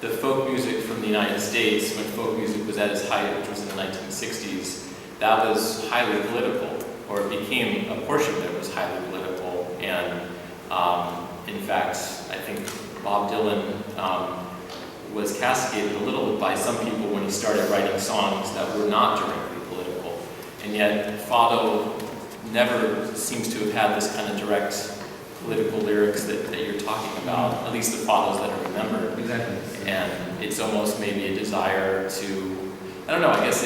the folk music from the United States, when folk music was at its height, which was in the 1960s, that was highly political, or it became, a portion of it was highly political. And in fact, I think Bob Dylan was castigated a little by some people when he started writing songs that were not directly political. And yet, Fado never seems to have had this kind of direct political lyrics that you're talking about, at least the Fados that are remembered. Exactly. And it's almost maybe a desire to, I don't know, I guess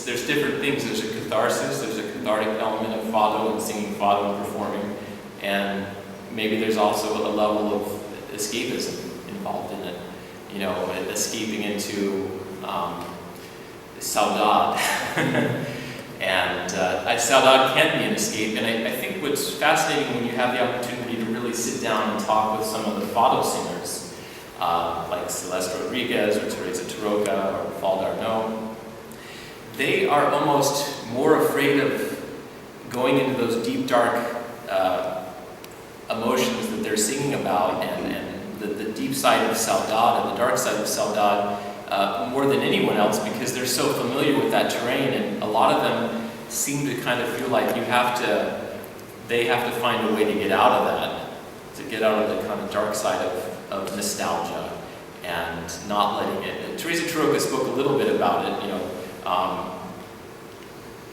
there's different things. There's a catharsis, there's a cathartic element of Fado and singing Fado and performing, and maybe there's also a level of escapism involved in it. You know, escaping into saudade. And saudade can be an escape, and I think what's fascinating when you have the opportunity to really sit down and talk with some of the Fado singers, like Celeste Rodriguez or Teresa Taroca or Paul Darno, they are almost more afraid of going into those deep, dark emotions that they're singing about, and the deep side of saudade and the dark side of saudade, more than anyone else, because they're so familiar with that terrain, and a lot of them seem to kind of feel like they have to find a way to get out of that, to get out of the kind of dark side of nostalgia and not letting it. And Teresa Taroca spoke a little bit about it. You know,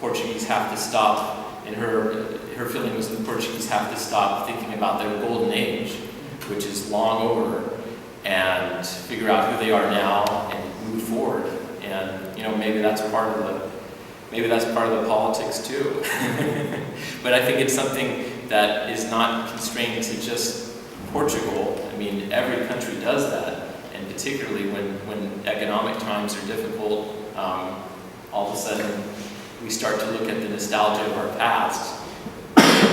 Portuguese have to stop, and her feeling was the Portuguese have to stop thinking about their golden age, which is long over, and figure out who they are now and move forward. And you know, maybe that's part of the politics too. But I think it's something that is not constrained to just Portugal. I mean, every country does that, and particularly when economic times are difficult, all of a sudden we start to look at the nostalgia of our past.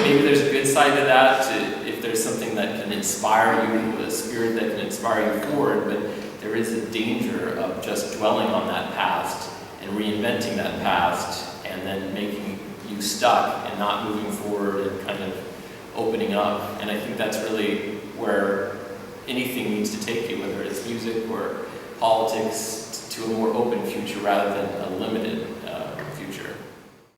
Maybe there's a good side to that, if there's something that can inspire you, a spirit that can inspire you forward, but there is a danger of just dwelling on that past and reinventing that past and then making you stuck and not moving forward and kind of opening up. And I think that's really where anything needs to take you, whether it's music or politics, to a more open future rather than a limited